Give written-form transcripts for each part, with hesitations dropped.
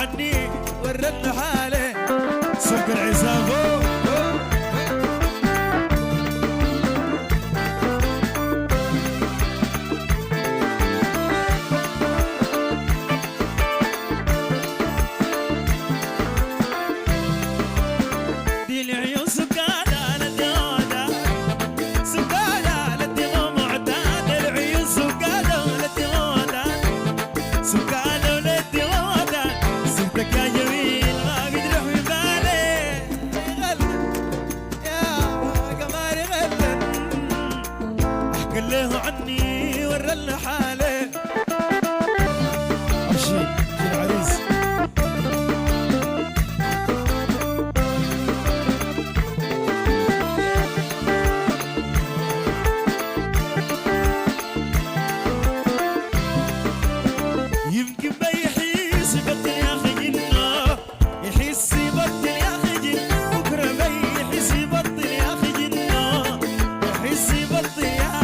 عني ورنا حاله سوق العزاب له عني ورنا حاله امشي في العريس يمكن ما يحس يبطل يا اخي جنة يحس يبطل يا اخي جنة بكره ما يحس يبطل يا اخي جنة يحس يبطل يا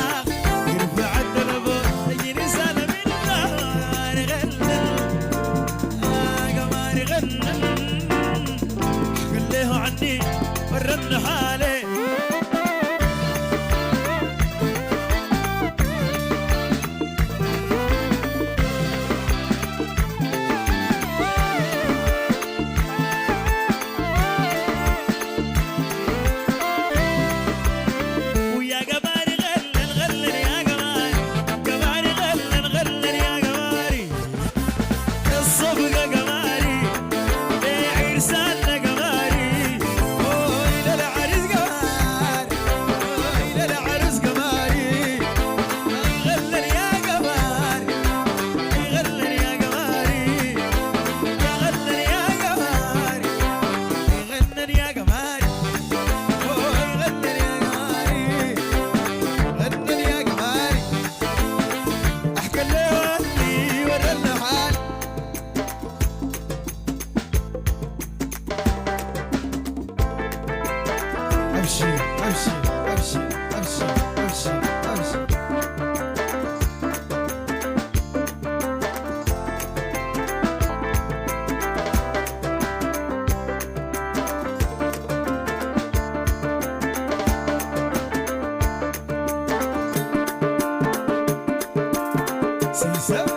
ورنا حالي ويا قماري غلن غلن يا قماري قماري غلن غلن يا قماري الصفقة قماري يا عرساننا قماري امشي امشي امشي امشي امشي امشي سيسا